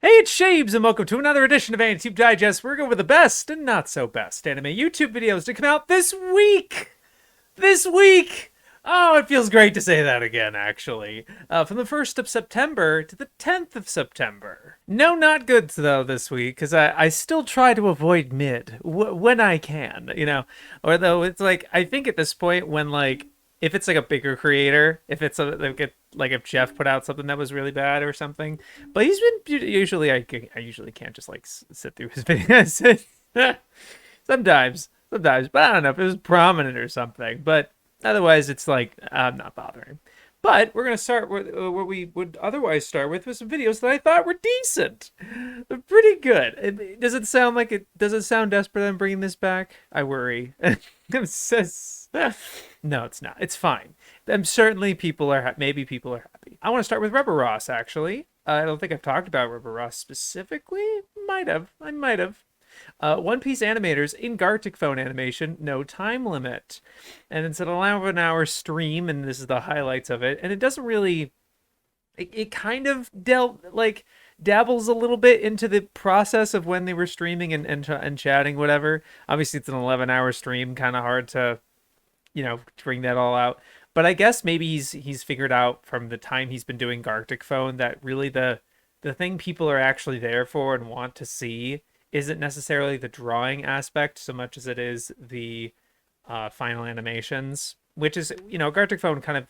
Hey, it's Shabes, and welcome to another edition of AniTube Digest. We're going with the best and not so best anime YouTube videos to come out this week. This week! Oh, it feels great to say that again, actually. From the 1st of September to the 10th of September. No, not good, though, this week, because I still try to avoid mid when I can, you know? Or though it's like, I think at this point, when, like, if it's like a bigger creator, if it's like if Jeff put out something that was really bad or something, but he's been usually I usually can't just like sit through his videos. sometimes, but I don't know if it was prominent or something. But otherwise, it's like I'm not bothering. But we're gonna start with what we would otherwise start with some videos that I thought were decent. They're pretty good. Does it sound like it? Does it sound desperate that I'm bringing this back? I worry. No, it's not. It's fine. Certainly people are maybe people are happy. I want to start with RubberRoss actually. I don't think I've talked about RubberRoss specifically. Might have. I might have. One Piece animators in Gartic phone animation, no time limit, and it's an 11-hour stream, and this is the highlights of it. And it doesn't really. It kind of dabbles a little bit into the process of when they were streaming and chatting, whatever. Obviously, it's an 11-hour stream, kind of hard to bring that all out. But I guess maybe he's figured out from the time he's been doing Gartic Phone that really the thing people are actually there for and want to see isn't necessarily the drawing aspect so much as it is the final animations, which is Gartic Phone kind of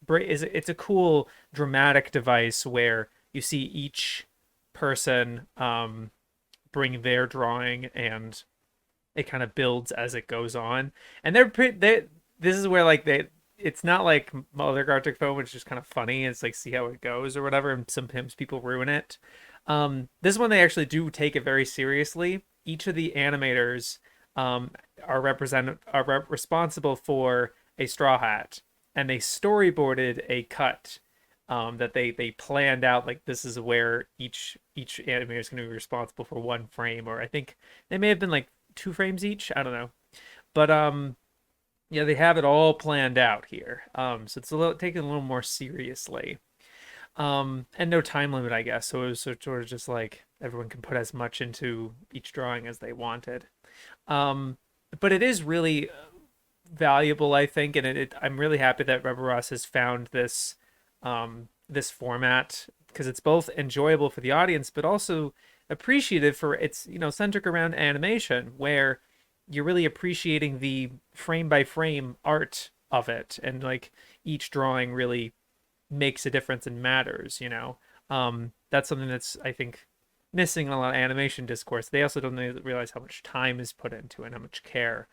it's a cool dramatic device where you see each person bring their drawing and it kind of builds as it goes on, and this is where it's not like other Gartic Phone, which is just kind of funny. It's like see how it goes or whatever, and sometimes people ruin it. This one they actually do take it very seriously. Each of the animators are responsible for a straw hat, and they storyboarded a cut that they planned out. Like this is where each animator is going to be responsible for one frame, or I think they may have been like 2 frames each. I don't know, but yeah, they have it all planned out here. So it's taken a little more seriously. And no time limit, I guess. So it was sort of just like everyone can put as much into each drawing as they wanted. But it is really valuable, I think, and I'm really happy that RubberRoss has found this format because it's both enjoyable for the audience, but also appreciative for it's centric around animation where you're really appreciating the frame by frame art of it, and like each drawing really makes a difference and matters. That's something that's I think missing in a lot of animation discourse. They also don't realize how much time is put into it and how much care.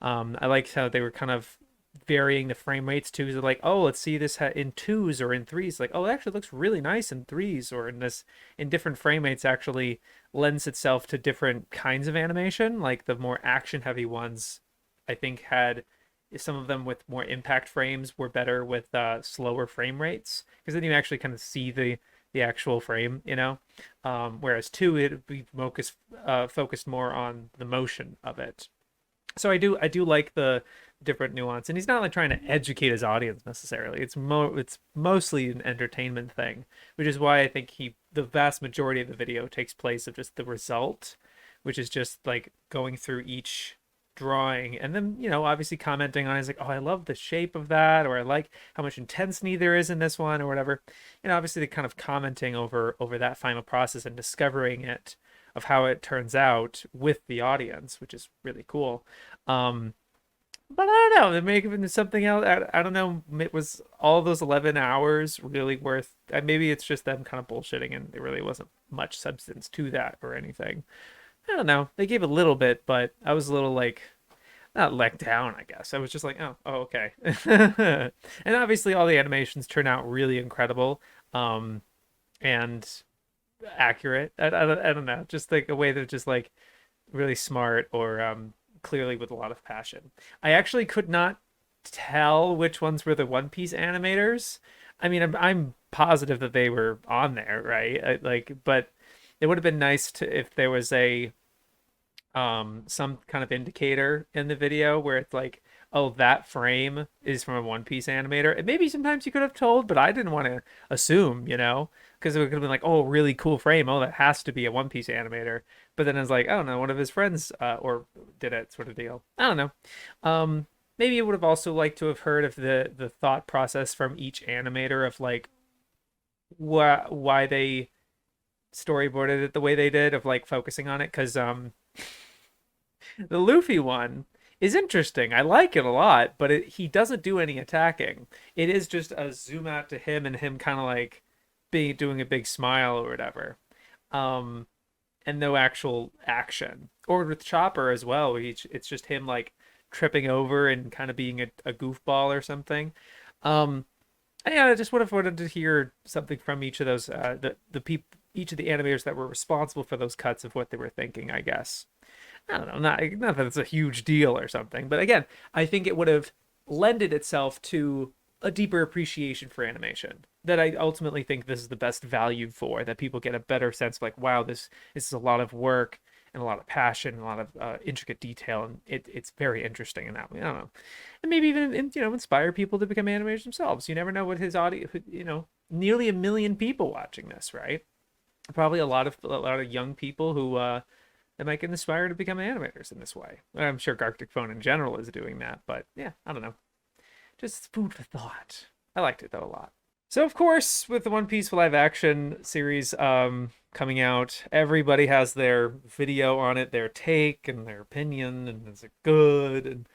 I liked how they were kind of varying the frame rates too. So like, oh, let's see this in 2s or in 3s. Like, oh, it actually looks really nice in 3s, or in different frame rates actually lends itself to different kinds of animation. Like the more action heavy ones, I think had some of them with more impact frames were better with slower frame rates, because then you actually kind of see the actual frame, whereas 2 it'd be focused more on the motion of it. So I do like the different nuance, and he's not like trying to educate his audience necessarily. It's mostly an entertainment thing, which is why I think the vast majority of the video takes place of just the result, which is just like going through each drawing and then obviously commenting on it. It's like, oh, I love the shape of that, or I like how much intensity there is in this one, or whatever. Obviously the kind of commenting over that final process and discovering it of how it turns out with the audience, which is really cool. But I don't know, it may have been something else. I don't know. It was all those 11 hours really worth. Maybe it's just them kind of bullshitting, and there really wasn't much substance to that or anything. I don't know. They gave a little bit, but I was a little like not let down, I guess. I was just like, oh, okay. And obviously all the animations turn out really incredible, and accurate. I don't know. Just like a way that just like really smart, or clearly with a lot of passion. I actually could not tell which ones were the One Piece animators. I mean, I'm positive that they were on there, right? But it would have been nice if there was some kind of indicator in the video where it's like, oh, that frame is from a One Piece animator. And maybe sometimes you could have told, but I didn't want to assume, because it would have been like, oh, really cool frame. Oh, that has to be a One Piece animator. But then it's like, I don't know, one of his friends or did it sort of deal. I don't know. Maybe I would have also liked to have heard of the thought process from each animator of like why they storyboarded it the way they did, of like focusing on it, because the Luffy one is interesting. I like it a lot, but he doesn't do any attacking. It is just a zoom out to him and him kind of like being doing a big smile or whatever. Um, and no actual action. Or with Chopper as well, it's just him like tripping over and kind of being a goofball or something. Um, and yeah, I just would have wanted to hear something from each of those the people, each of the animators that were responsible for those cuts, of what they were thinking, I guess. I don't know, not that it's a huge deal or something, but again, I think it would have lended itself to a deeper appreciation for animation that I ultimately think this is the best value for, that people get a better sense of like, wow, this is a lot of work and a lot of passion and a lot of intricate detail, and it's very interesting in that way. I don't know, and maybe even inspire people to become animators themselves. You never know what his audience, nearly 1 million people watching this, right? Probably a lot of young people who that might get inspired to become animators in this way. I'm sure Gartic Phone in general is doing that, but yeah, I don't know. Just food for thought. I liked it though a lot. So of course, with the One Piece live action series coming out, everybody has their video on it, their take and their opinion, and is it good? And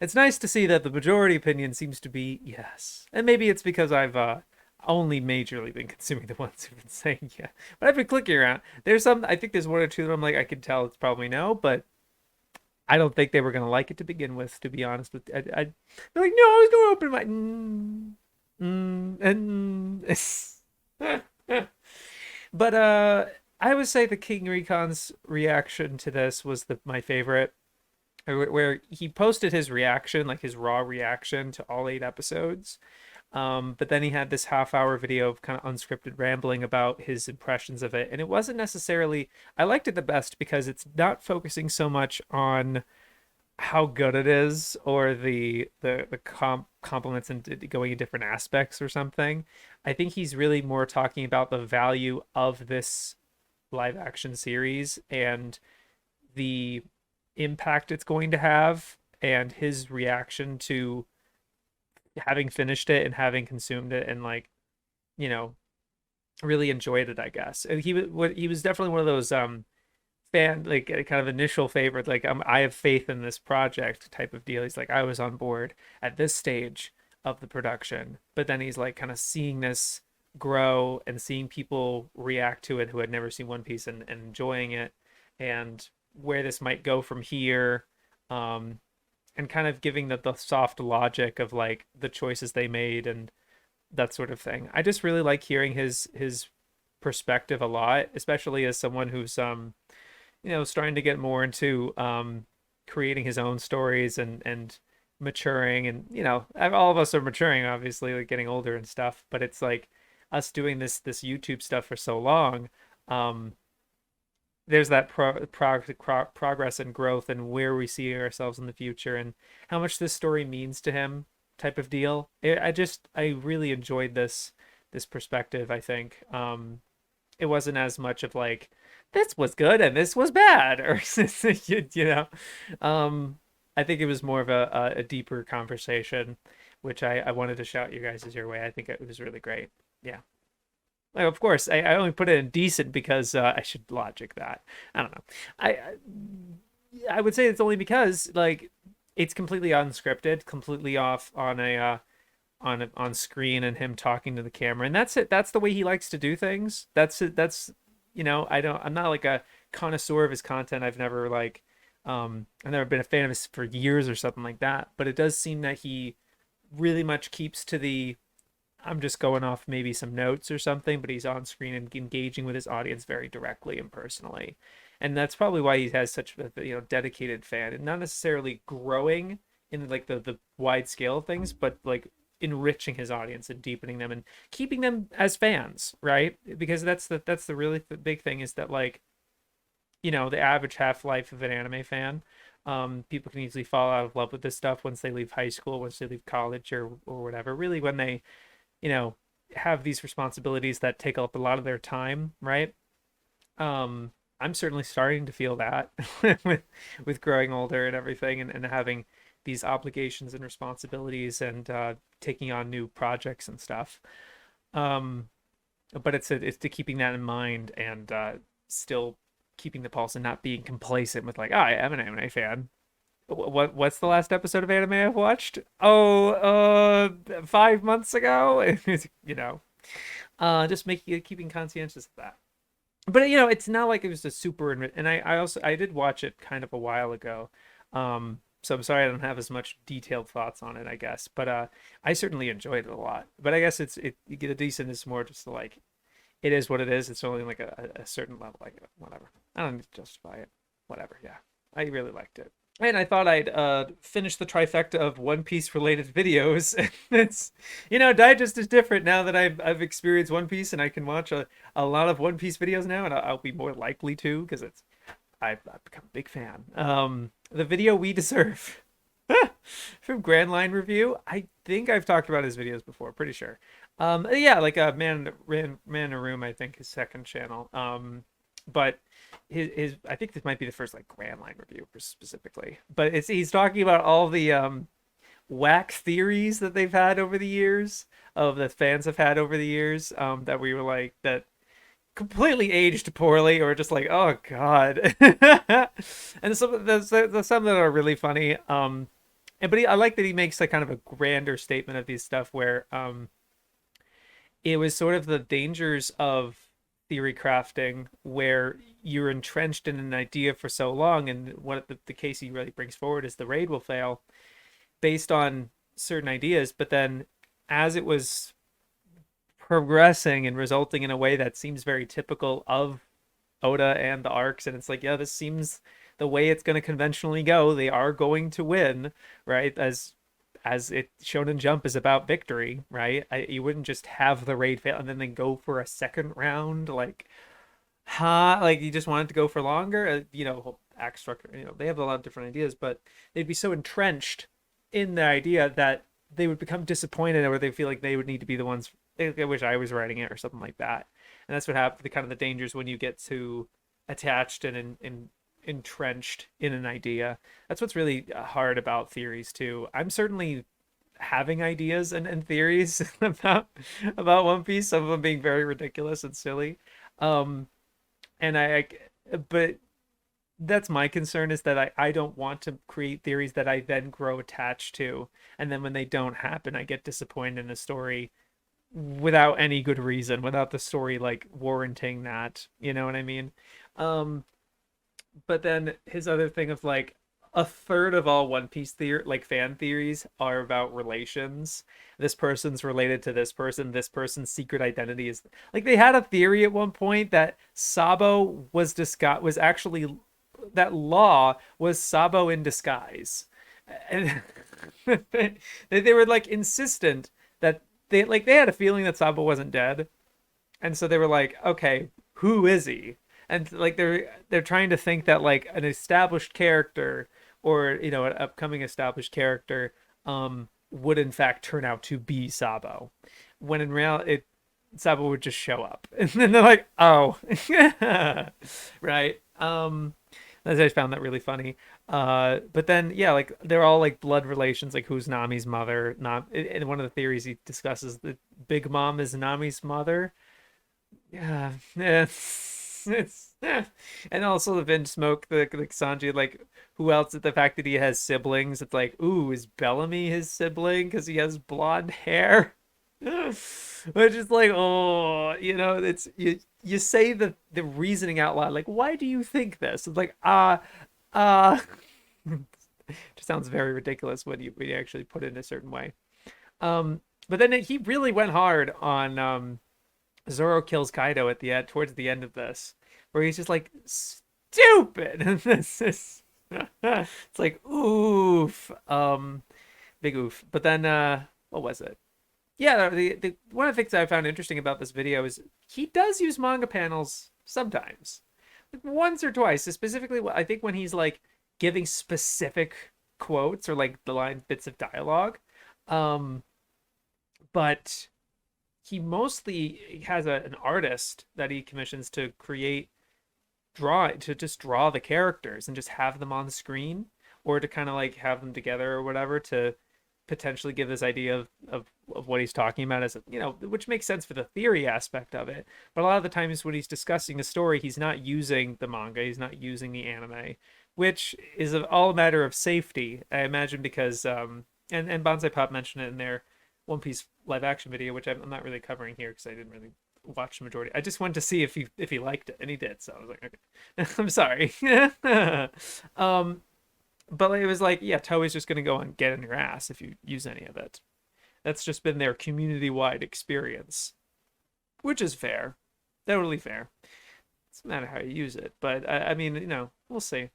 it's nice to see that the majority opinion seems to be yes. And maybe it's because I've only majorly been consuming the ones who've been saying yeah. But I've been clicking around. I think there's one or two that I'm like, I can tell it's probably no, but I don't think they were going to like it to begin with, to be honest with they're like, no, I was going to open my but I would say the King Recon's reaction to this was my favorite, where he posted his reaction, like his raw reaction to all 8 episodes. But then he had this half-hour video of kind of unscripted rambling about his impressions of it. And it wasn't necessarily, I liked it the best because it's not focusing so much on how good it is, or the compliments and going in different aspects or something. I think he's really more talking about the value of this live action series and the impact it's going to have, and his reaction to having finished it and having consumed it, and like, you know, really enjoyed it, I guess. And he was definitely one of those fan, like kind of initial favorite, like I have faith in this project type of deal. He's like, I was on board at this stage of the production, but then he's like kind of seeing this grow and seeing people react to it who had never seen One Piece, and enjoying it, and where this might go from here. And kind of giving the soft logic of like the choices they made and that sort of thing. I just really like hearing his perspective a lot, especially as someone who's starting to get more into creating his own stories and maturing, and all of us are maturing, obviously, like getting older and stuff, but it's like us doing this YouTube stuff for so long. There's that progress and growth, and where we see ourselves in the future, and how much this story means to him, type of deal. I really enjoyed this perspective. I think it wasn't as much of like, this was good and this was bad, or I think it was more of a deeper conversation, which I wanted to shout you guys your way. I think it was really great. Yeah. Like, of course, I only put it in decent because I should logic that. I don't know. I would say it's only because like it's completely unscripted, completely off on on screen, and him talking to the camera, and that's it. That's the way he likes to do things. That's it. I'm not like a connoisseur of his content. I've never been a fan of his for years or something like that. But it does seem that he really much keeps to the, I'm just going off maybe some notes or something, but he's on screen and engaging with his audience very directly and personally. And that's probably why he has such a dedicated fan, and not necessarily growing in like the wide scale of things, but like enriching his audience and deepening them and keeping them as fans, right? Because that's the really big thing, is that like, the average half-life of an anime fan, people can easily fall out of love with this stuff once they leave high school, once they leave college, or whatever. Really, when they have these responsibilities that take up a lot of their time, right? I'm certainly starting to feel that with growing older and everything, and having these obligations and responsibilities, and taking on new projects and stuff. Um, but it's to keeping that in mind, and still keeping the pulse and not being complacent with like, oh, I am an anime fan. What's the last episode of anime I've watched? Oh, 5 months ago. You know, just making keeping conscientious of that. But it's not like it was a super, and I also I did watch it kind of a while ago. So I'm sorry I don't have as much detailed thoughts on it, I guess. But I certainly enjoyed it a lot. But I guess you get a decent is more just like it is what it is. It's only like a certain level, like whatever. I don't need to justify it. Whatever, yeah. I really liked it. And I thought I'd finish the trifecta of One Piece related videos. It's Digest is different now that I've experienced One Piece, and I can watch a lot of One Piece videos now, and I'll be more likely to, because I've become a big fan. The video We Deserve from GrandLineReview. I think I've talked about his videos before, pretty sure. Yeah, like a man in a room, I think, his second channel. But his I think this might be the first like Grand Line review specifically. But he's talking about all the whack theories that they've had over the years, of that fans have had over the years, that we were like that completely aged poorly, or just like, oh god. And some that are really funny. I like that he makes like kind of a grander statement of these stuff, where it was sort of the dangers of theory crafting, where you're entrenched in an idea for so long, and what the case he really brings forward is the raid will fail based on certain ideas, but then as it was progressing and resulting in a way that seems very typical of Oda and the arcs, and it's like, yeah, this seems the way it's going to conventionally go. They are going to win, right? As it Shonen Jump is about victory, right? You wouldn't just have the raid fail and then go for a second round, like, like you just wanted to go for longer. Act structure, they have a lot of different ideas, but they'd be so entrenched in the idea that they would become disappointed, or they feel like they would need to be the ones. I wish I was writing it, or something like that. And that's what happens. The kind of the dangers when you get too attached and entrenched in an idea. That's what's really hard about theories too. I'm certainly having ideas and theories about One Piece, some of them being very ridiculous and silly. Um, and but that's my concern, is that I don't want to create theories that I then grow attached to, and then when they don't happen, I get disappointed in a story without any good reason, without the story like warranting that. You know what I mean? Um, but then his other thing of like, a third of all One Piece like fan theories are about relations. This person's related to this person. This person's secret identity is like, they had a theory at one point that Sabo was actually, that Law was Sabo in disguise, and they were like insistent that they had a feeling that Sabo wasn't dead, and so they were like, okay, who is he? And like they're trying to think that like an established character, or an upcoming established character, would in fact turn out to be Sabo, when in reality Sabo would just show up, and then they're like, oh. Right. I found that really funny. But then yeah, like they're all like blood relations, like who's Nami's mother. Not And one of the theories he discusses, that Big Mom is Nami's mother. Yeah, it's and also the Vin Smoke, the like Sanji, like who else? The fact that he has siblings, it's like, ooh, is Bellamy his sibling because he has blonde hair? Which is like, oh, it's you say the reasoning out loud, like, why do you think this? It's like, uh just sounds very ridiculous when you actually put it in a certain way. But then he really went hard on Zoro kills Kaido at the end, towards the end of this, where he's just like, stupid. And this is it's like, oof, big oof. But then what was it? Yeah, the one of the things I found interesting about this video is he does use manga panels sometimes, like once or twice. Specifically, I think when he's like giving specific quotes, or like the line bits of dialogue. But he mostly has an artist that he commissions to just draw the characters and just have them on screen, or to kind of like have them together or whatever, to potentially give this idea of what he's talking about, as which makes sense for the theory aspect of it. But a lot of the times when he's discussing a story, he's not using the manga, he's not using the anime, which is all a matter of safety, I imagine, because and Bonsai Pop mentioned it in their One Piece live action video, which I'm not really covering here because I didn't really watch the majority. I just wanted to see if he liked it, and he did. So I was like, okay, I'm sorry. But it was like, yeah, Toei's just gonna go and get in your ass if you use any of it. That's just been their community-wide experience, which is fair, totally fair. It doesn't matter how you use it, but I mean, we'll see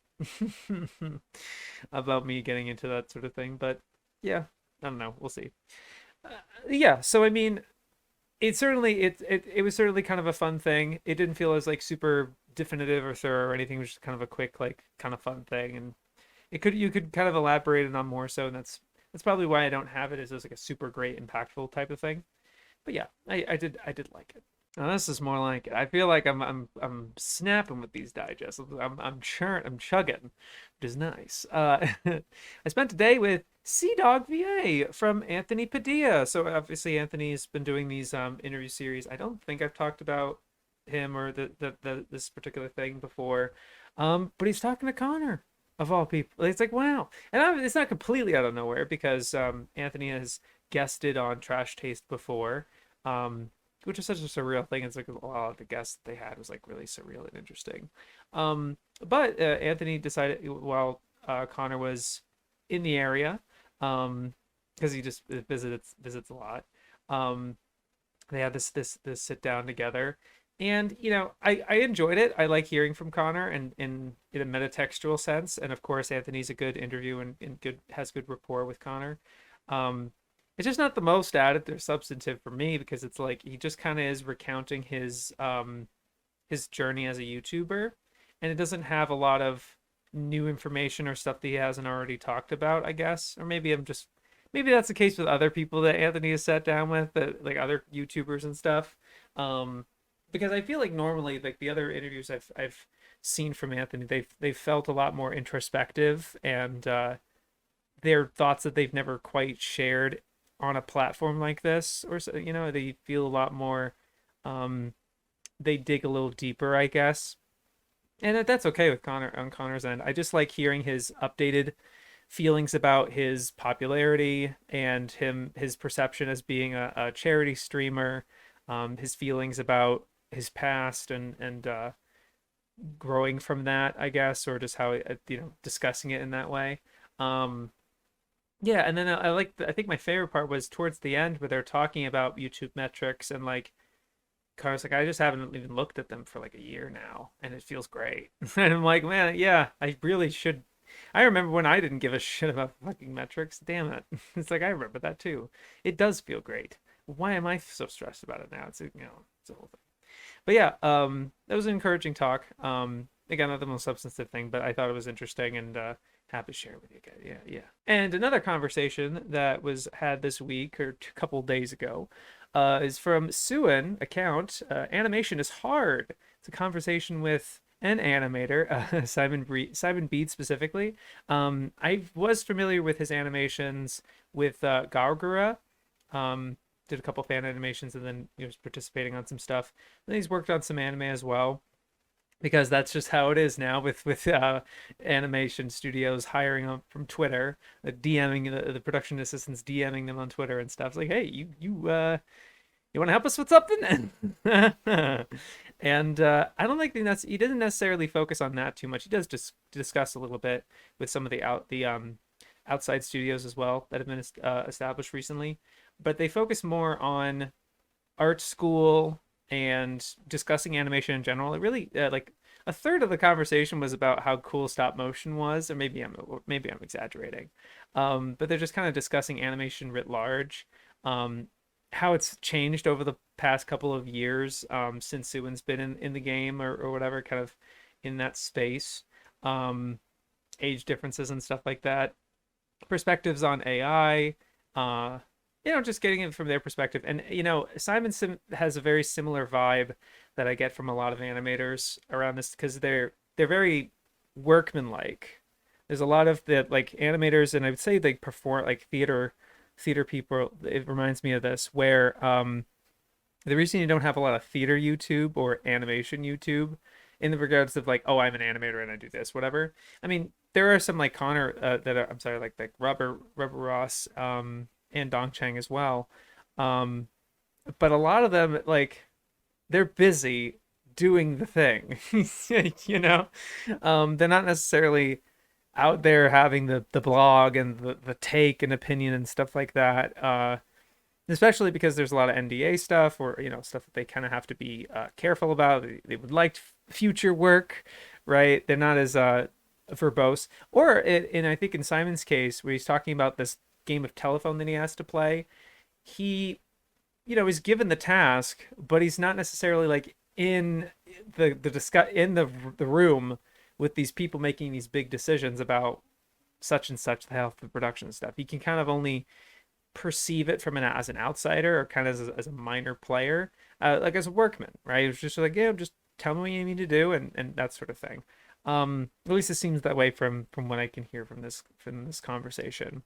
about me getting into that sort of thing. But yeah, I don't know, we'll see. Uh, yeah, so I mean, it was certainly kind of a fun thing. It didn't feel as like super definitive or thorough or anything. It was just kind of a quick, like, kind of fun thing, and you could kind of elaborate it on more so, and that's probably why I don't have it as like a super great impactful type of thing. But yeah, I did like it. Now, this is more like it. I feel like I'm snapping with these digests. I'm chugging, which is nice. I spent today with Sea Dog VA from Anthony Padilla. So obviously Anthony's been doing these interview series. I don't think I've talked about him or the this particular thing before, but he's talking to Connor, of all people. It's like, wow. And it's not completely out of nowhere, because Anthony has guested on Trash Taste before, which is such a surreal thing. It's like a lot of the guests they had was like really surreal and interesting. But Anthony decided, while Connor was in the area, because he just visits a lot. Um, they had this sit down together, and I enjoyed it. I like hearing from Connor, and in a metatextual sense, and of course Anthony's a good interview, and has good rapport with Connor. um it's just not the most added or substantive for me, because it's like he just kind of is recounting his journey as a YouTuber, and it doesn't have a lot of new information or stuff that he hasn't already talked about, I guess. Or maybe that's the case with other people that Anthony has sat down with, that like other YouTubers and stuff. Um, because I feel like normally, like the other interviews I've seen from Anthony, they've felt a lot more introspective, and their thoughts that they've never quite shared on a platform like this, or so, they feel a lot more. Um, they dig a little deeper, I guess, and that's okay with Connor on Connor's end. I just like hearing his updated feelings about his popularity, and his perception as being a charity streamer, his feelings about his past, and growing from that, I guess, or just how discussing it in that way. Um, yeah, and then I think my favorite part was towards the end, where they're talking about YouTube metrics, and like Connor's like, I just haven't even looked at them for like a year now, and it feels great. And I'm like, man, yeah, I really should. I remember when I didn't give a shit about fucking metrics. Damn it. It's like I remember that too. It does feel great. Why am I so stressed about it now? It's a whole thing. But yeah, that was an encouraging talk. Again, not the most substantive thing, but I thought it was interesting, and happy to share it with you guys. Yeah, yeah. And another conversation that was had this week, or a couple days ago, is from Suin account. Animation is hard. It's a conversation with an animator, Simon Bede specifically. I was familiar with his animations with Gargura. Did a couple fan animations, and then he was participating on some stuff. And he's worked on some anime as well, because that's just how it is now with animation studios hiring them from Twitter, DMing the production assistants, DMing them on Twitter and stuff. It's like, hey, you want to help us with something? And I don't think he didn't necessarily focus on that too much. He does just discuss a little bit with some of the outside studios as well that have been established recently, but they focus more on art school and discussing animation in general. It really like a third of the conversation was about how cool stop motion was, or maybe I'm exaggerating, but they're just kind of discussing animation writ large, how it's changed over the past couple of years, since Suin's been in the game, or whatever, kind of in that space, age differences and stuff like that, perspectives on AI, just getting it from their perspective. And has a very similar vibe that I get from a lot of animators around this, because they're very workmanlike. There's a lot of the like animators, and I would say they perform like theater people. It reminds me of this, where the reason you don't have a lot of theater YouTube or animation YouTube in the regards of like, oh, I'm an animator and I do this, whatever. I mean, there are some like Connor that are, I'm sorry, like RubberRoss and Dongchang as well. Um, but a lot of them, like, they're busy doing the thing, you know. They're not necessarily out there having the blog and the take and opinion and stuff like that. Especially because there's a lot of NDA stuff, or stuff that they kind of have to be careful about. They would like future work, right? They're not as verbose. And I think in Simon's case, where he's talking about this game of telephone that he has to play, he is given the task, but he's not necessarily like in the room with these people making these big decisions about such and such, the health of production stuff. He can kind of only perceive it from as an outsider, or kind of as a minor player, like as a workman, right? It's just like, yeah, just tell me what you need to do, and that sort of thing. At least it seems that way from what I can hear from this conversation.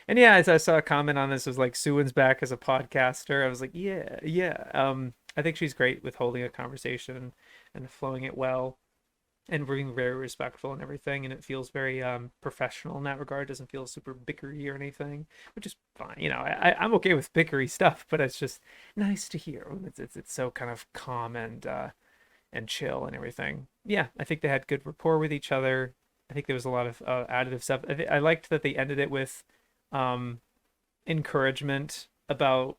And yeah, as I saw a comment on this, was like, Suwin's back as a podcaster. I was like, yeah. I think she's great with holding a conversation and flowing it well, and being very respectful and everything, and it feels very professional in that regard. It doesn't feel super bickery or anything, which is fine. I'm okay with bickery stuff, but it's just nice to hear when it's so kind of calm and chill and everything. Yeah, I think they had good rapport with each other. I think there was a lot of additive stuff. I liked that they ended it with encouragement about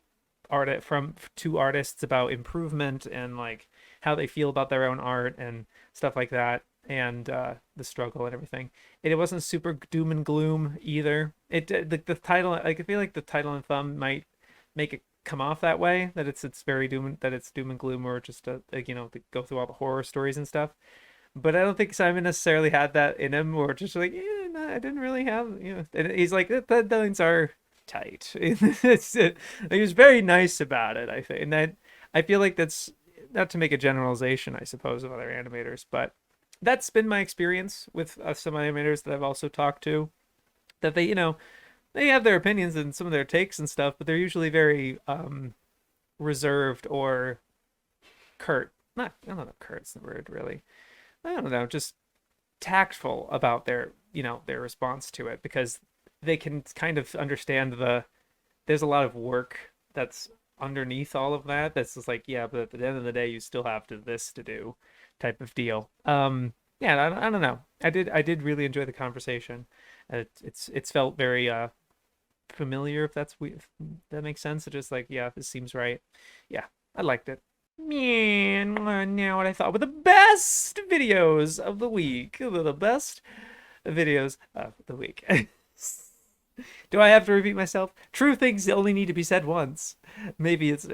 from two artists about improvement, and like how they feel about their own art and stuff like that, and the struggle and everything. And it wasn't super doom and gloom either. The title, like, I feel like the title and thumb might make it come off that way, that it's very doom and gloom, or just to go through all the horror stories and stuff. But I don't think Simon necessarily had that in him, or just like, yeah, no, I didn't really have, And he's like, the lines are tight. He was very nice about it, I think, and that I feel like that's not to make a generalization, I suppose, of other animators, but that's been my experience with some animators that I've also talked to. That they have their opinions and some of their takes and stuff, but they're usually very reserved or curt. Not, I don't know, curt's the word, really. I don't know, just tactful about their response to it, because they can kind of understand there's a lot of work that's underneath all of that. That's just like, yeah, but at the end of the day, you still have this to do, type of deal. Yeah, I don't know. I did really enjoy the conversation. It's felt very familiar, if if that makes sense. It's just like, yeah, this seems right. Yeah, I liked it. Man, now what I thought were the best videos of the week. The best videos of the week. Do I have to repeat myself? True things only need to be said once. Maybe it's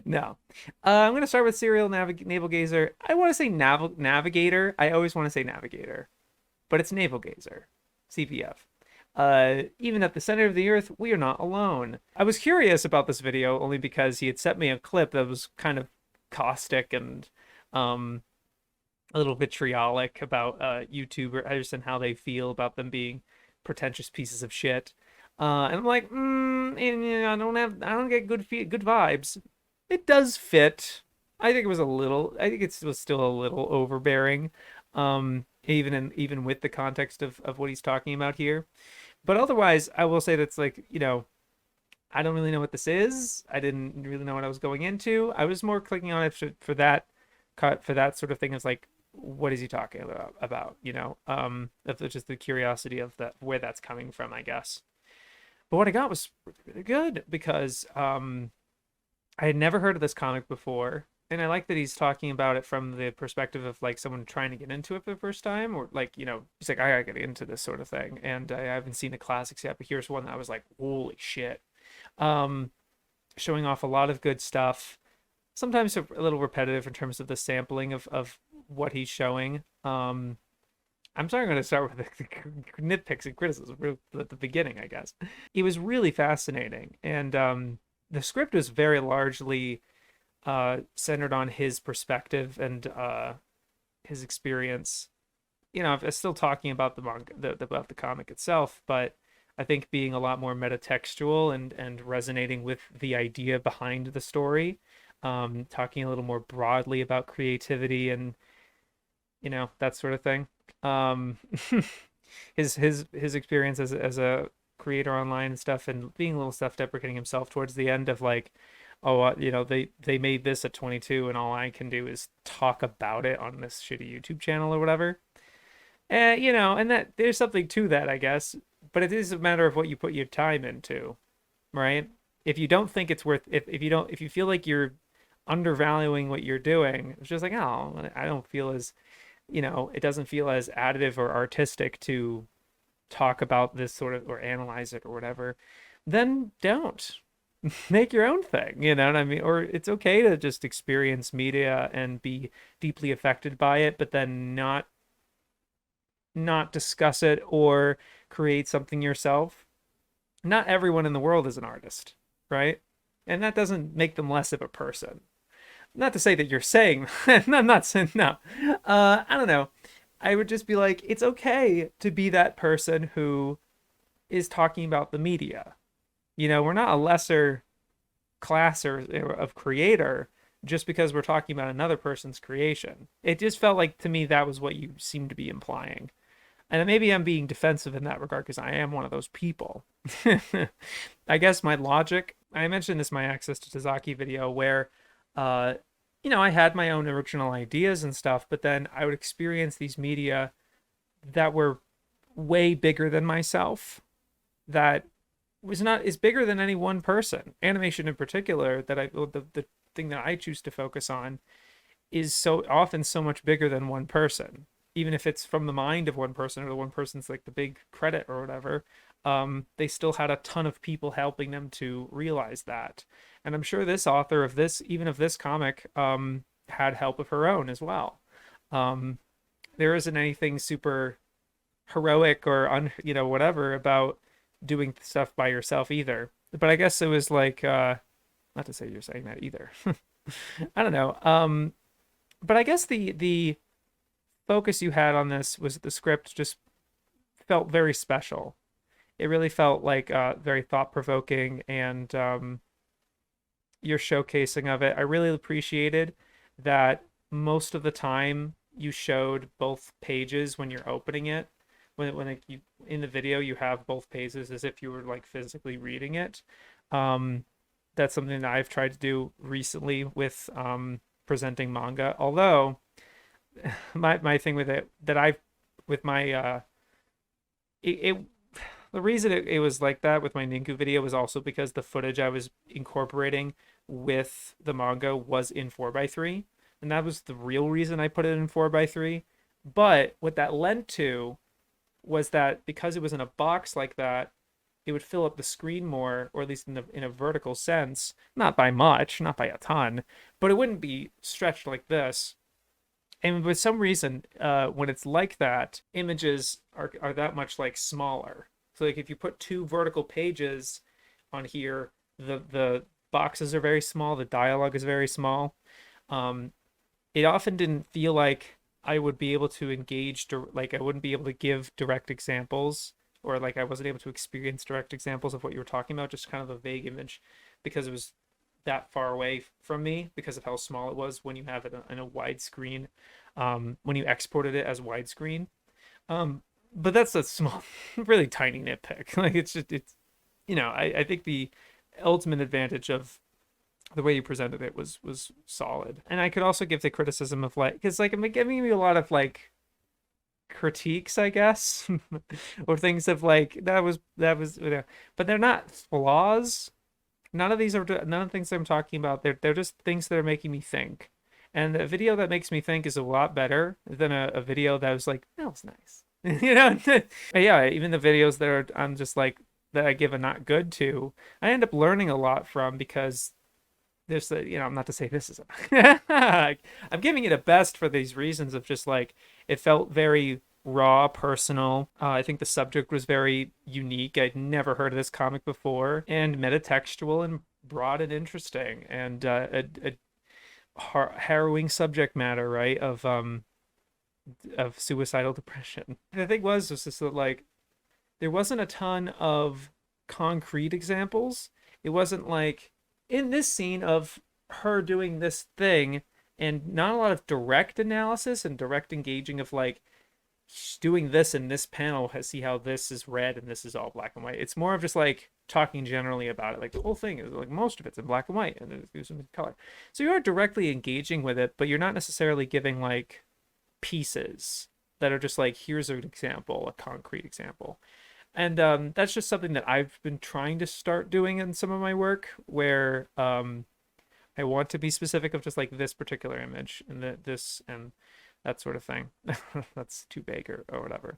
no. I'm gonna start with Serial Navelgazer. I want to say Navigator. I always want to say Navigator, but it's Navelgazer CBF. Even at the center of the earth, we are not alone. I was curious about this video only because he had sent me a clip that was kind of caustic and a little vitriolic about YouTubers and how they feel about them being pretentious pieces of shit. And I'm like, I don't get good vibes. It does fit. I think it was still a little overbearing, even with the context of what he's talking about here. But otherwise, I will say that's like, I don't really know what this is. I didn't really know what I was going into. I was more clicking on it for that sort of thing. It's like, what is he talking about? That's just the curiosity of where that's coming from, I guess. But what I got was really good, because I had never heard of this comic before, and I like that he's talking about it from the perspective of like someone trying to get into it for the first time, or like, he's like, I gotta get into this sort of thing, and I haven't seen the classics yet, but here's one that I was like, holy shit. Showing off a lot of good stuff, sometimes a little repetitive in terms of the sampling of what he's showing, I'm sorry, I'm going to start with the nitpicks and criticism at the beginning, I guess. It was really fascinating, and the script was very largely centered on his perspective and his experience. I'm still talking about the manga, about the comic itself, but I think being a lot more metatextual and resonating with the idea behind the story, talking a little more broadly about creativity and that sort of thing. Um, his experience as a creator online and stuff, and being a little self-deprecating himself towards the end of like, oh, they made this at 22, and all I can do is talk about it on this shitty YouTube channel or whatever. And that there's something to that, I guess. But it is a matter of what you put your time into, right? If you don't think it's worth, if you feel like you're undervaluing what you're doing, it's just like, oh, I don't feel as, it doesn't feel as additive or artistic to talk about this sort of or analyze it or whatever, then don't make your own thing. You know what I mean? Or it's okay to just experience media and be deeply affected by it, but then not discuss it or create something yourself. Not everyone in the world is an artist, right? And that doesn't make them less of a person. Not to say that you're saying, I'm not saying, no. I don't know. I would just be like, it's okay to be that person who is talking about the media. We're not a lesser class of creator just because we're talking about another person's creation. It just felt like to me that was what you seemed to be implying. And maybe I'm being defensive in that regard because I am one of those people. I guess my logic, I mentioned this in my Access to Tazaki video where, I had my own original ideas and stuff, but then I would experience these media that were way bigger than myself, that was not is bigger than any one person. Animation in particular, the thing that I choose to focus on is so often so much bigger than one person, even if it's from the mind of one person or the one person's like the big credit or whatever. They still had a ton of people helping them to realize that. And I'm sure this author of this, even of this comic, had help of her own as well. There isn't anything super heroic or whatever about doing stuff by yourself either. But I guess it was like, not to say you're saying that either. I don't know. But I guess the focus you had on this was the script just felt very special. It really felt like very thought-provoking, and your showcasing of it. I really appreciated that most of the time you showed both pages when you're opening it. You in the video you have both pages as if you were like physically reading it. That's something that I've tried to do recently with presenting manga. Although my thing with it that I've with my it the reason it was like that with my Ninku video was also because the footage I was incorporating with the manga was in 4:3, and that was the real reason I put it in 4:3. But what that led to was that because it was in a box like that, it would fill up the screen more, or at least in a vertical sense, not by much, not by a ton, but it wouldn't be stretched like this. And for some reason, when it's like that, images are that much like smaller. So like if you put two vertical pages on here, the boxes are very small, the dialogue is very small. It often didn't feel like I would be able to engage, like I wouldn't be able to give direct examples, or like I wasn't able to experience direct examples of what you were talking about, just kind of a vague image because it was that far away from me because of how small it was when you have it in a widescreen, when you exported it as widescreen. But that's a small, really tiny nitpick. Like it's I think the ultimate advantage of the way you presented it was solid. And I could also give the criticism of like, because like I'm giving you a lot of like critiques, I guess, or things of like that was but they're not flaws. None of the things I'm talking about. They're just things that are making me think. And a video that makes me think is a lot better than a video that was like, that was nice. Yeah, even the videos I'm just like that I give a not good to, I end up learning a lot from because there's I'm not to say this is I'm giving it a best for these reasons of just like it felt very raw, personal. I think the subject was very unique. I'd never heard of this comic before, and metatextual and broad and interesting, and a harrowing subject matter, right? Of suicidal depression. The thing was just that like there wasn't a ton of concrete examples. It wasn't like in this scene of her doing this thing and not a lot of direct analysis and direct engaging of like she's doing this in this panel, see how this is red and this is all black and white. It's more of just like talking generally about it. Like the whole thing is like most of it's in black and white and there's some color. So you are directly engaging with it, but you're not necessarily giving like pieces that are just like here's an example, a concrete example. And that's just something that I've been trying to start doing in some of my work where I want to be specific of just like this particular image and this and that sort of thing. That's too big or whatever.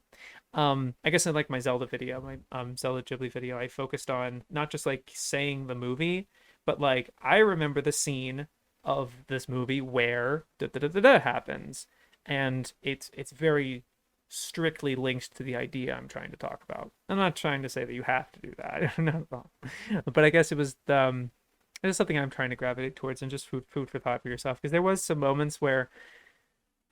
I guess in like my Zelda video, my Zelda Ghibli video, I focused on not just like saying the movie, but like I remember the scene of this movie where da da da da da happens, and it's very strictly linked to the idea I'm trying to talk about. I'm not trying to say that you have to do that, not at all. But I guess it was something I'm trying to gravitate towards, and just food for thought for yourself, because there was some moments where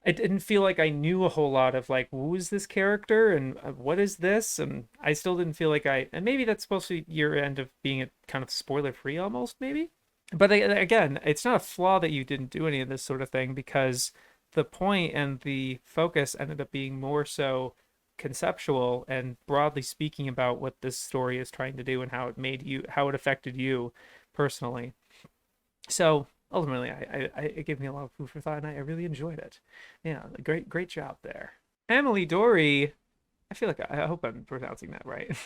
I didn't feel like I knew a whole lot of like who is this character and what is this, and I still didn't feel like and maybe that's supposed to be your end of being a kind of spoiler free almost maybe. But again, it's not a flaw that you didn't do any of this sort of thing, because the point and the focus ended up being more so conceptual and broadly speaking about what this story is trying to do and how it affected you personally. So ultimately, it gave me a lot of food for thought, and I really enjoyed it. Yeah, great job there. Amelie Doree, I feel like I hope I'm pronouncing that right.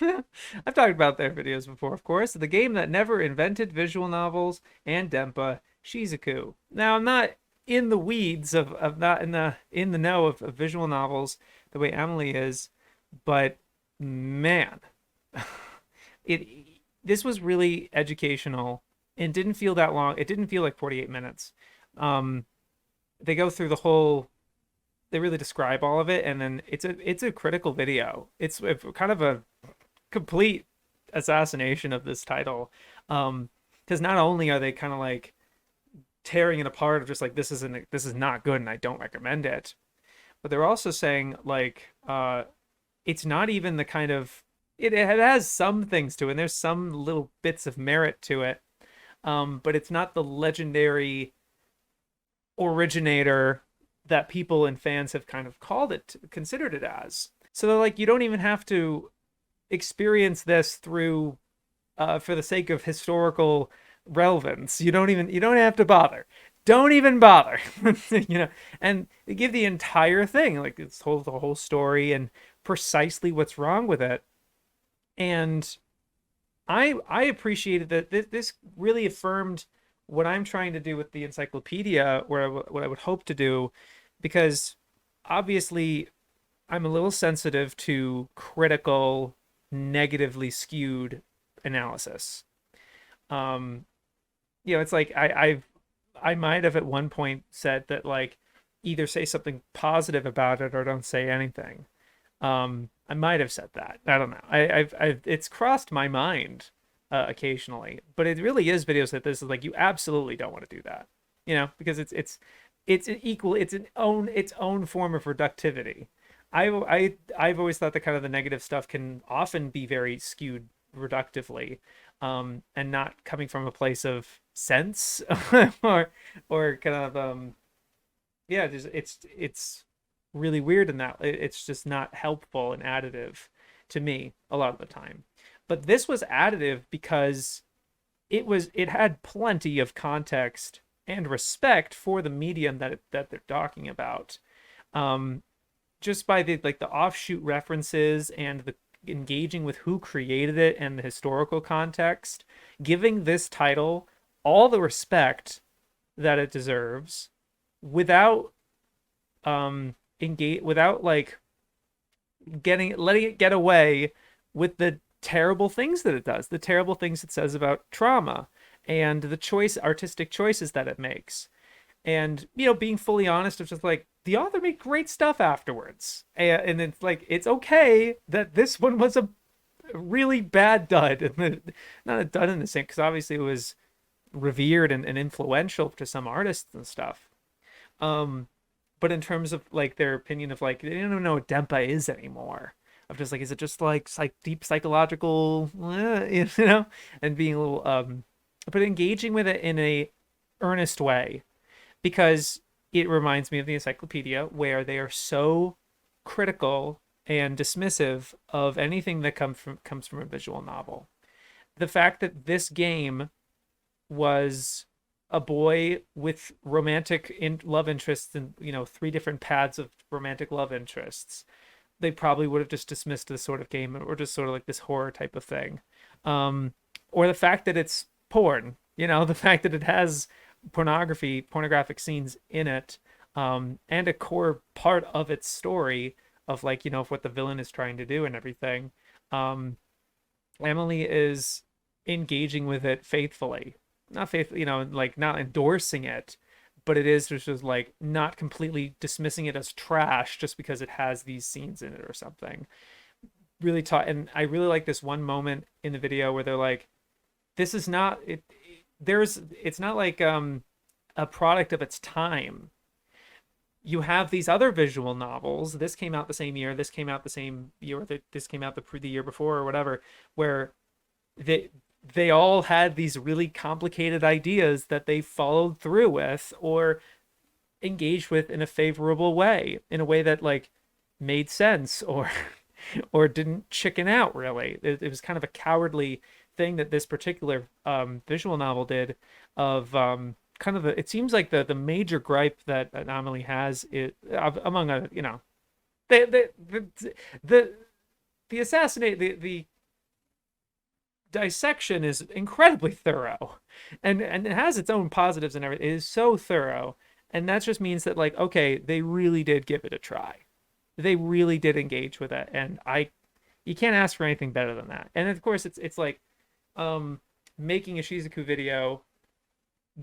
I've talked about their videos before, of course. The game that never invented visual novels and Dempa, Shizuku. Now, I'm not in the weeds of not in the know of visual novels the way Amelie is, but man, this was really educational. It didn't feel that long. It didn't feel like 48 minutes. They go through the whole. They really describe all of it, and then it's a critical video. It's kind of a complete assassination of this title, because not only are they kind of like tearing it apart of just like this is not good and I don't recommend it, but they're also saying like it's not even the kind of it has some things to it, and there's some little bits of merit to it, but it's not the legendary originator that people and fans have kind of considered it as. So they're like, you don't even have to experience this through for the sake of historical relevance. You don't have to bother. Don't even bother. And they give the entire thing, like it's the whole story and precisely what's wrong with it. And I appreciated that this really affirmed what I'm trying to do with the encyclopedia, or what I would hope to do, because obviously I'm a little sensitive to critical, negatively skewed analysis. It's like I might have at one point said that like either say something positive about it or don't say anything. I might have said that. I don't know. It's crossed my mind occasionally, but it really is videos that this is like you absolutely don't want to do that, because it's its own form of reductivity. I've always thought that kind of the negative stuff can often be very skewed reductively, and not coming from a place of sense or kind of it's really weird in that it's just not helpful and additive to me a lot of the time. But this was additive because it had plenty of context and respect for the medium that they're talking about, just by the offshoot references and the engaging with who created it and the historical context, giving this title all the respect that it deserves without letting it get away with the terrible things that it does, the terrible things it says about trauma and the artistic choices that it makes. and being fully honest of just like the author made great stuff afterwards, and it's like it's okay that this one was a really bad dud, and not a dud in the same, because obviously it was revered and influential to some artists and stuff. Um, but in terms of like their opinion of like they don't even know what Dempa is anymore. Of just like, is it just like deep psychological, and being a little but engaging with it in a earnest way, because it reminds me of the encyclopedia where they are so critical and dismissive of anything that comes from a visual novel. The fact that this game was a boy with romantic love interests and three different paths of romantic love interests, they probably would have just dismissed this sort of game or just sort of like this horror type of thing. Or the fact that it's porn, the fact that it has pornographic scenes in it, and a core part of its story of like, of what the villain is trying to do and everything. Emily is engaging with it faithfully, not faithfully, like not endorsing it, but it is just like not completely dismissing it as trash just because it has these scenes in it or something. Really taught, and I really like this one moment in the video where they're like, this is not it. It's not like a product of its time. You have these other visual novels. This came out the same year. This came out the same year. This came out the year before or whatever, where they all had these really complicated ideas that they followed through with or engaged with in a favorable way, in a way that like made sense, or didn't chicken out really. It was kind of a cowardly thing that this particular visual novel did, of kind of it seems like the major gripe that Amelie has is, among other, the assassinate the dissection is incredibly thorough, and it has its own positives and everything. It is so thorough, and that just means that like, okay, they really did give it a try. They really did engage with it, and you can't ask for anything better than that. And of course it's like making a Shizuku video,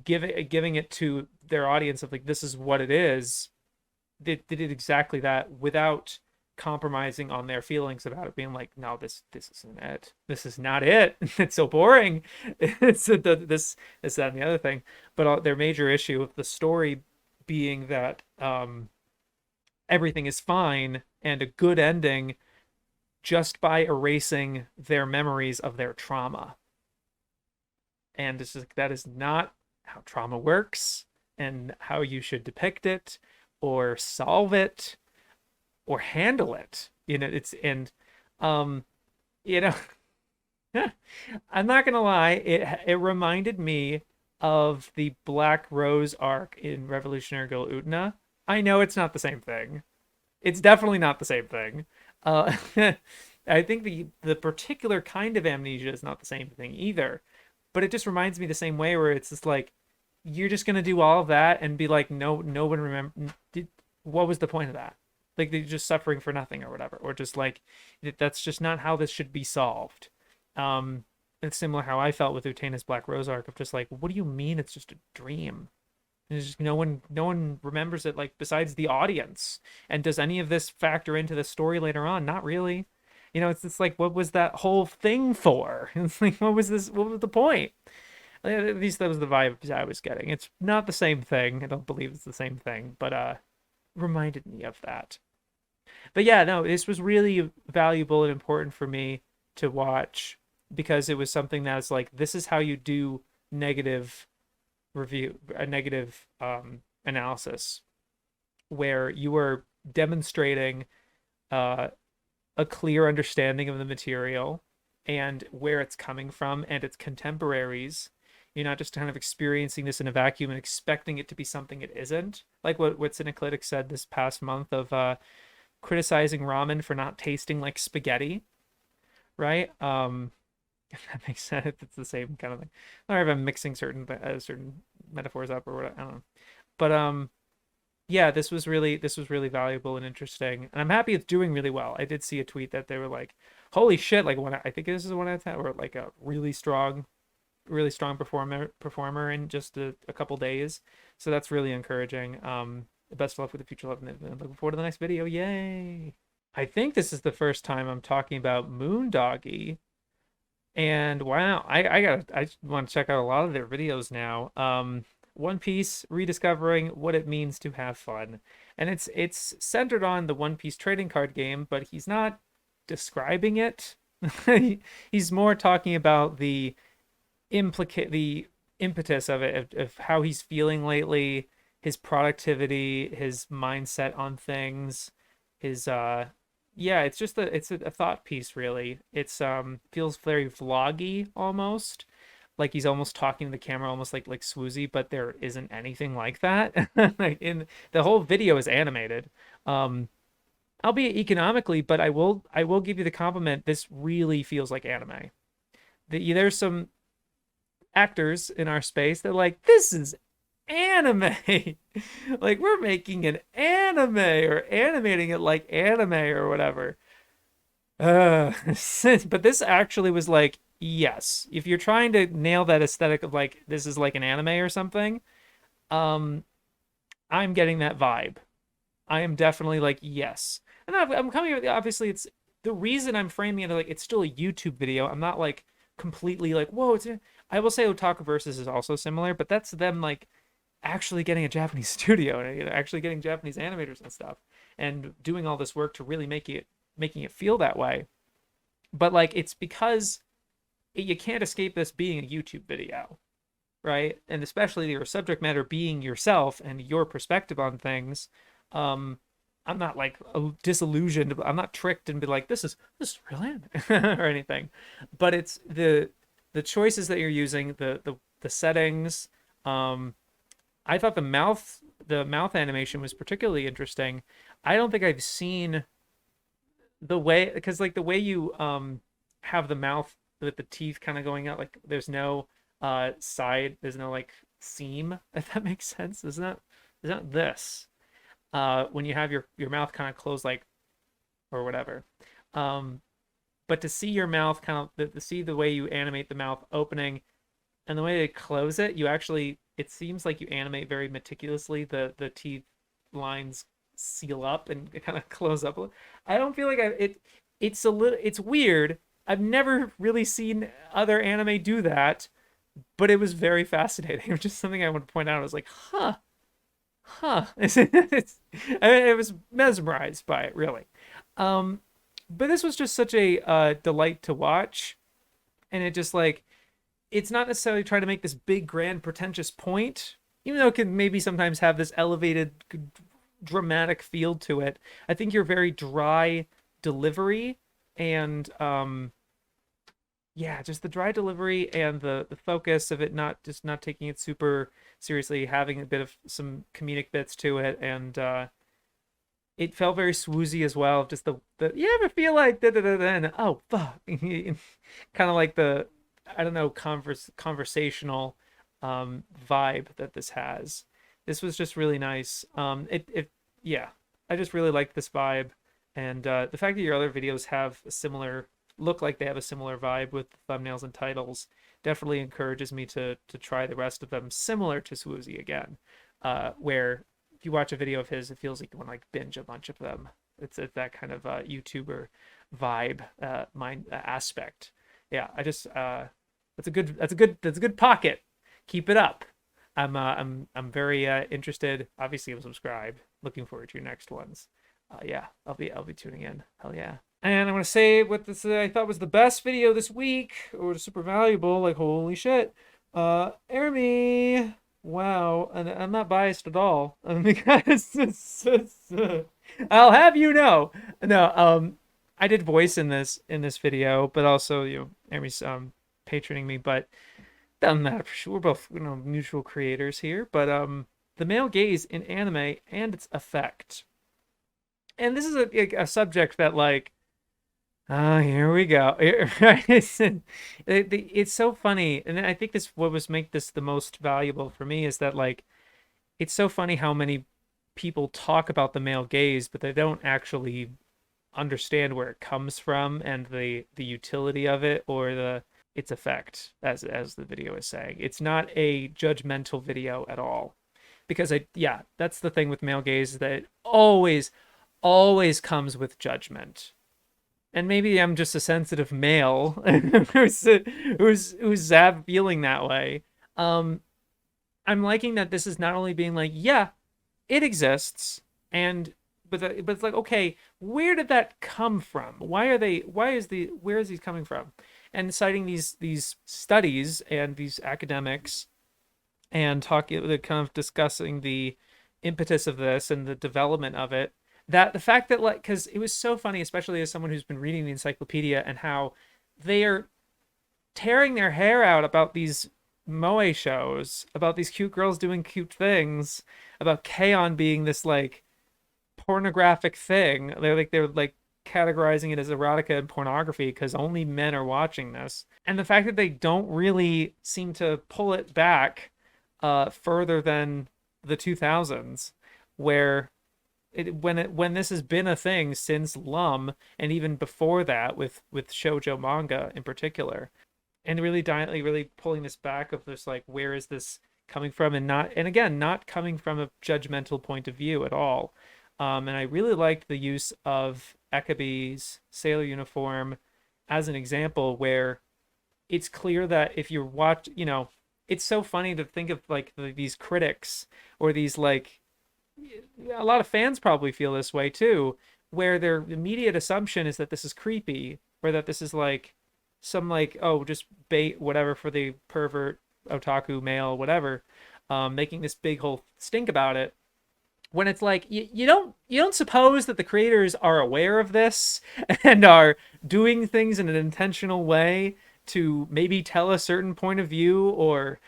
giving it to their audience of like, this is what it is. They did exactly that without compromising on their feelings about it, being like, no, this isn't it. This is not it. It's so boring. It's this, that, and the other thing. But their major issue of the story being that everything is fine and a good ending just by erasing their memories of their trauma. And it's just, that is not how trauma works and how you should depict it or solve it or handle it. It's, and you know I'm not gonna lie, it reminded me of the Black Rose arc in Revolutionary Girl Utena. I know it's not the same thing. It's definitely not the same thing. I think the particular kind of amnesia is not the same thing either. But it just reminds me the same way, where it's just like, you're just gonna do all of that and be like, no one remember. What was the point of that? Like, they're just suffering for nothing or whatever, or just like, that's just not how this should be solved. It's similar how I felt with Utena's Black Rose arc, of just like, what do you mean it's just a dream? There's just no one remembers it, like, besides the audience. And does any of this factor into the story later on? Not really. It's like, what was that whole thing for? It's like, what was the point? At least that was the vibe I was getting. It's not the same thing. I don't believe it's the same thing, but reminded me of that. But yeah, no, this was really valuable and important for me to watch, because it was something that's like, this is how you do negative review, a negative analysis, where you are demonstrating a clear understanding of the material and where it's coming from and its contemporaries. You're not just kind of experiencing this in a vacuum and expecting it to be something it isn't. Like what Cineclitic said this past month of criticizing ramen for not tasting like spaghetti, right? If that makes sense, it's the same kind of thing. Or if I'm mixing certain metaphors up or what, I don't know. But yeah, this was really valuable and interesting, and I'm happy it's doing really well. I did see a tweet that they were like, "Holy shit!" Like, I think this is 1 out of 10, or like a really strong really strong performer in just a couple days. So that's really encouraging. Best of luck with the future love, and I'm looking forward to the next video. Yay! I think this is the first time I'm talking about Moondoggie. And wow, I want to check out a lot of their videos now. One Piece rediscovering what it means to have fun. And it's centered on the One Piece trading card game, but he's not describing it. He's more talking about the impetus of it, of how he's feeling lately, his productivity, his mindset on things, his yeah, it's just a thought piece really. It's feels very vloggy almost. Like he's almost talking to the camera almost like Swoozy, but there isn't anything like that. Like in the whole video is animated. Albeit economically, but I will give you the compliment. This really feels like anime. There's some actors in our space that are like, this is anime. Like we're making an anime or animating it like anime or whatever. But this actually was like, yes, if you're trying to nail that aesthetic of like this is like an anime or something, um, I'm getting that vibe. I am definitely like, yes. And I'm coming with, obviously it's the reason I'm framing it like it's still a YouTube video. I'm not like completely like, whoa, I will say Otaku Versus is also similar, but that's them like actually getting a Japanese studio and actually getting Japanese animators and stuff and doing all this work to really making it feel that way. But like it's because you can't escape this being a YouTube video, right? And especially your subject matter being yourself and your perspective on things. I'm not like disillusioned. I'm not tricked and be like, this is real anime or anything. But it's the choices that you're using, the settings. I thought the mouth animation was particularly interesting. I don't think I've seen the way, because like the way you have the mouth with the teeth kind of going out, like there's no there's no like seam, if that makes sense. Is not this when you have your mouth kind of closed like or whatever. But to see your mouth kind of to see the way you animate the mouth opening and the way they close it, you actually, it seems like you animate very meticulously. The teeth lines seal up and kind of close up. I don't feel like it's weird. I've never really seen other anime do that, but it was very fascinating. It was just something I want to point out. I was like, huh. I was mesmerized by it, really. But this was just such a delight to watch, and it just like, it's not necessarily trying to make this big, grand, pretentious point, even though it can maybe sometimes have this elevated, dramatic feel to it. I think your very dry delivery and yeah, just the dry delivery and the focus of it, not taking it super seriously, having a bit of some comedic bits to it, and it felt very swoozy as well. Just the you ever feel like da da da da, and oh fuck, kind of like the, I don't know, conversational vibe that this has. This was just really nice. Yeah, I just really liked this vibe, and the fact that your other videos have a similar look, like they have a similar vibe with thumbnails and titles, definitely encourages me to try the rest of them similar to Swoozy again, where if you watch a video of his, it feels like you want to like binge a bunch of them. It's that kind of YouTuber vibe, mind aspect. Yeah, I just that's a good pocket. Keep it up. I'm very interested. Obviously, I'm subscribed. Looking forward to your next ones. Yeah, I'll be tuning in. Hell yeah. And I want to say what this I thought was the best video this week, or super valuable. Like holy shit, Ermi. Wow, and I'm not biased at all because I'll have you know. No, I did voice in this video, but also Ermi's patroning me, but doesn't matter for sure. We're both mutual creators here, but the male gaze in anime and its effect. And this is a subject that like, here we go. It's so funny, and I think what was make this the most valuable for me is that like, it's so funny how many people talk about the male gaze, but they don't actually understand where it comes from and the utility of it, or its effect, as the video is saying. It's not a judgmental video at all. Because yeah, that's the thing with male gaze, that it always comes with judgment. And maybe I'm just a sensitive male who's feeling that way. Um, I'm liking that this is not only being like, yeah, it exists, and but it's like, okay, where did that come from? Where is he coming from? And citing these studies and these academics, and talking, kind of discussing the impetus of this and the development of it. That the fact that, like, because it was so funny, especially as someone who's been reading the encyclopedia, and how they are tearing their hair out about these moe shows, about these cute girls doing cute things, about K-On being this like pornographic thing. They're like categorizing it as erotica and pornography because only men are watching this. And the fact that they don't really seem to pull it back further than the 2000s, where when this has been a thing since Lum, and even before that with shoujo manga in particular, and really pulling this back of this, like, where is this coming from, and again, not coming from a judgmental point of view at all. And I really liked the use of Ekabe's sailor uniform as an example, where it's clear that if you watch, it's so funny to think of like these critics, or these, like, a lot of fans probably feel this way too, where their immediate assumption is that this is creepy, or that this is like some, like, oh, just bait, whatever, for the pervert otaku male, whatever, making this big whole stink about it, when it's like, you don't suppose that the creators are aware of this and are doing things in an intentional way to maybe tell a certain point of view, or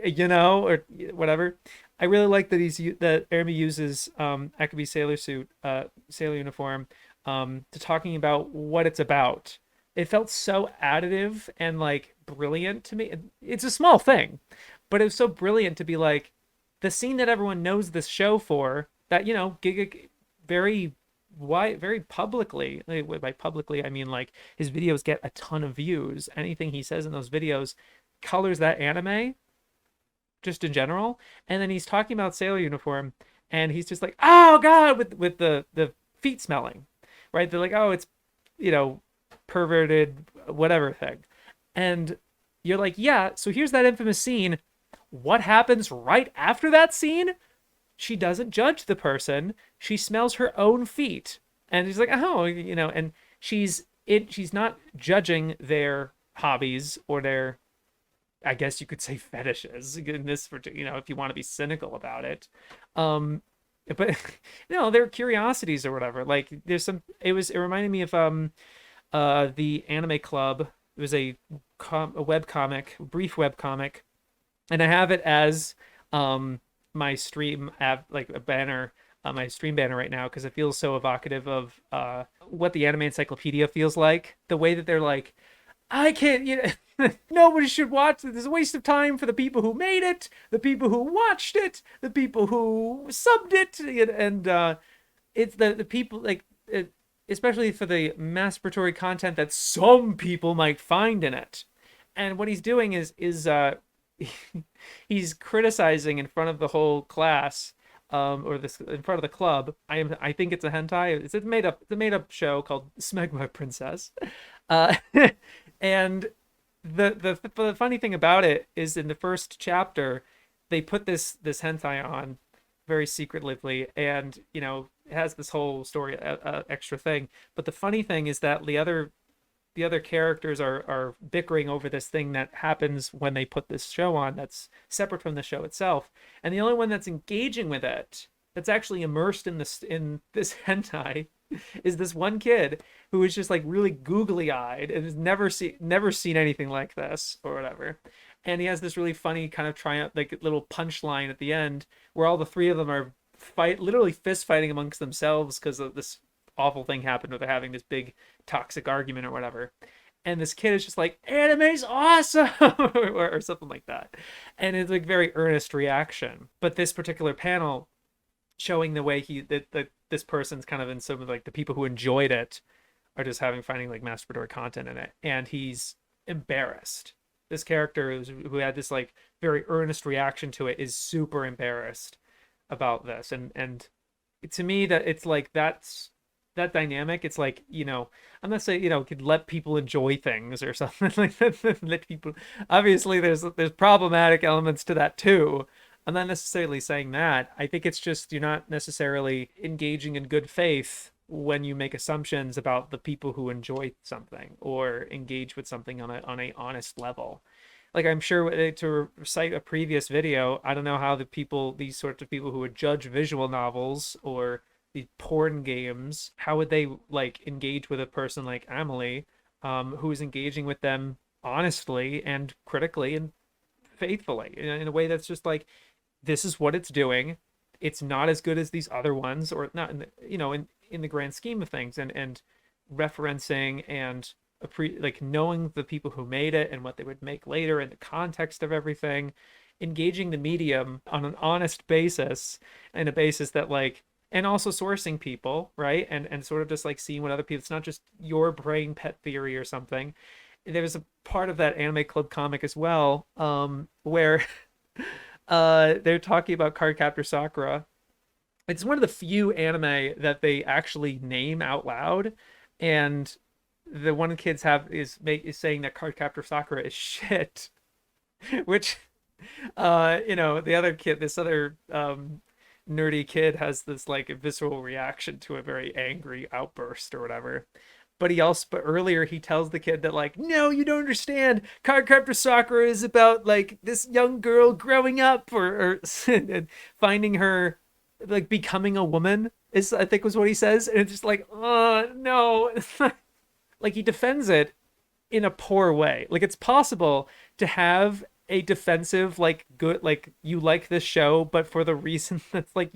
or whatever. I really like that Ermi uses Ekabe sailor uniform, to talking about what it's about. It felt so additive and like brilliant to me. It's a small thing, but it was so brilliant to be like, the scene that everyone knows this show for, that Giga very why very publicly, like, by publicly I mean like his videos get a ton of views. Anything he says in those videos colors that anime, just in general. And then he's talking about sailor uniform, and he's just like, oh god, with the feet smelling, right? They're like, oh, it's perverted whatever thing. And you're like, yeah, so here's that infamous scene. What happens right after that scene? She doesn't judge the person. She smells her own feet. And he's like, oh, and she's not judging their hobbies, or their, I guess you could say, fetishes in this, if you want to be cynical about it. But they're curiosities or whatever. Like, it reminded me of the Anime Club. It was a web comic, brief web comic, and I have it as my stream like a banner, my stream banner right now, because it feels so evocative of what the anime encyclopedia feels like. The way that they're like, I can't, nobody should watch it. There's a waste of time for the people who made it, the people who watched it, the people who subbed it, and it's the people, like, especially for the masturbatory content that some people might find in it. And what he's doing is he's criticizing in front of the whole class, or this in front of the club. I think it's a hentai. It's a made up show called Smegma Princess. And the funny thing about it is, in the first chapter, they put this hentai on very secretively, and it has this whole story extra thing. But the funny thing is that the other characters are bickering over this thing that happens when they put this show on, that's separate from the show itself. And the only one that's engaging with it, that's actually immersed in this hentai, is this one kid who is just like really googly eyed and has never seen anything like this or whatever. And he has this really funny kind of triumph, like, little punchline at the end, where all the three of them are literally fist fighting amongst themselves because of this awful thing happened, where they're having this big toxic argument or whatever. And this kid is just like, anime's awesome, or something like that. And it's like very earnest reaction. But this particular panel showing the way that this person's kind of in some of, like, the people who enjoyed it are just finding like masturbatory content in it. And he's embarrassed. This character who had this like very earnest reaction to it is super embarrassed about this, and to me that it's like that dynamic. It's like, I'm not saying, could let people enjoy things or something like that. Let people, obviously there's problematic elements to that too. I'm not necessarily saying that. I think it's just you're not necessarily engaging in good faith when you make assumptions about the people who enjoy something or engage with something on a honest level. Like, I'm sure, to cite a previous video, I don't know how these sorts of people who would judge visual novels or these porn games, how would they like engage with a person like Amelie, who is engaging with them honestly and critically and faithfully in a way that's just like, this is what it's doing. It's not as good as these other ones, or not in the, in the grand scheme of things, and referencing and like knowing the people who made it and what they would make later and the context of everything, engaging the medium on an honest basis, and a basis that like, and also sourcing people, right, and sort of just like seeing what other people, it's not just your brain pet theory or something. There's a part of that anime club comic as well, where they're talking about Cardcaptor Sakura. It's one of the few anime that they actually name out loud, and the one kids is saying that Cardcaptor Sakura is shit, which the other kid, this other nerdy kid, has this like a visceral reaction to a very angry outburst or whatever. But earlier he tells the kid that like, no, you don't understand. Cardcaptor Sakura is about like this young girl growing up, or finding her, like becoming a woman, is I think was what he says, and it's just like, oh no. Like, he defends it in a poor way. Like, it's possible to have a defensive, like, good, like, you like this show, but for the reason that's like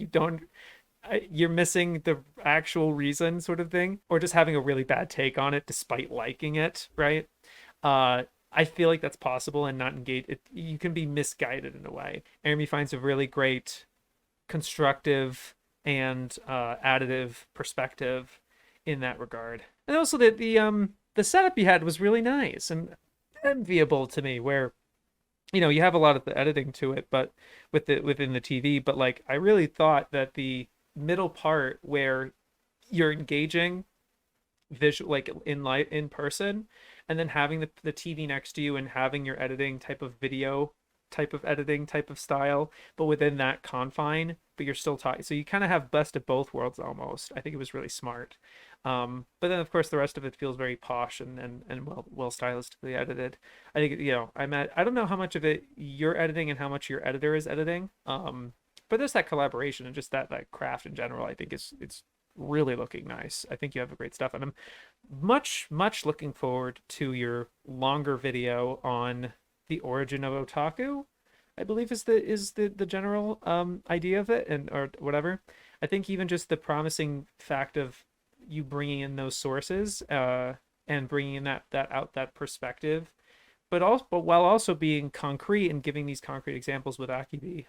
you're missing the actual reason, sort of thing, or just having a really bad take on it despite liking it, right? I feel like that's possible and not engage it. You can be misguided in a way. Ermi finds a really great constructive and additive perspective in that regard. And also the setup you had was really nice and enviable to me, where you have a lot of the editing to it, but within the TV, but like, I really thought that the middle part where you're engaging visual, like in person, and then having the TV next to you and having your editing type of video type of editing type of style, but within that confine, but you're still talking, so you kind of have best of both worlds almost. I think it was really smart. But then of course the rest of it feels very posh and well stylistically edited. I think I don't know how much of it you're editing and how much your editor is editing, but there's that collaboration and just that craft in general. I think it's really looking nice. I think you have a great stuff, and I'm much looking forward to your longer video on the origin of otaku, I believe is the general idea of it, and or whatever. I think even just the promising fact of you bringing in those sources, and bringing in that perspective, but while also being concrete and giving these concrete examples with Akibi,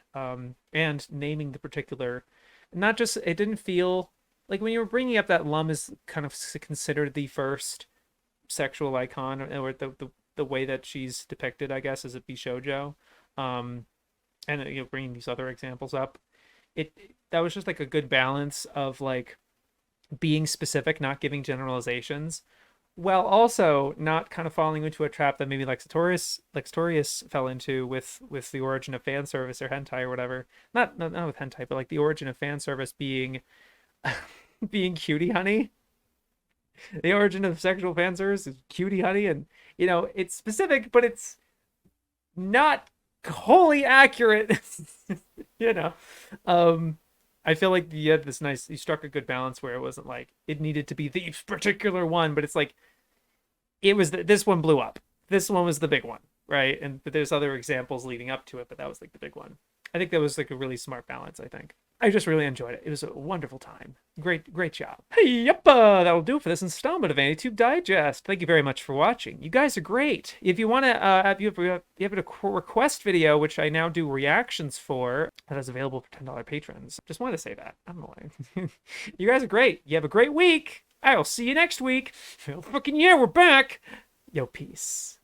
and naming the particular, not just, it didn't feel like when you were bringing up that Lum is kind of considered the first sexual icon, or the way that she's depicted, I guess, as a bishoujo, and bringing these other examples up, that was just like a good balance of like being specific, not giving generalizations, while also not kind of falling into a trap that maybe Lextorius fell into with the origin of fan service or hentai or whatever. Not with hentai, but like the origin of fan service being being cutie honey. The origin of sexual fan service is cutie honey, and it's specific, but it's not wholly accurate. I feel like you had you struck a good balance where it wasn't like it needed to be the particular one, but it's like it was this one blew up. This one was the big one, right? But there's other examples leading up to it, but that was like the big one. I think that was like a really smart balance. I think I just really enjoyed it. It was a wonderful time. Great job. Hey, yep, that'll do it for this installment of AniTube Digest. Thank you very much for watching. You guys are great. If you want to, you have a request video, which I now do reactions for, that is available for $10 patrons. Just wanted to say that. I don't know why. You guys are great. You have a great week. I will see you next week. Fucking yeah, we're back. Yo, peace.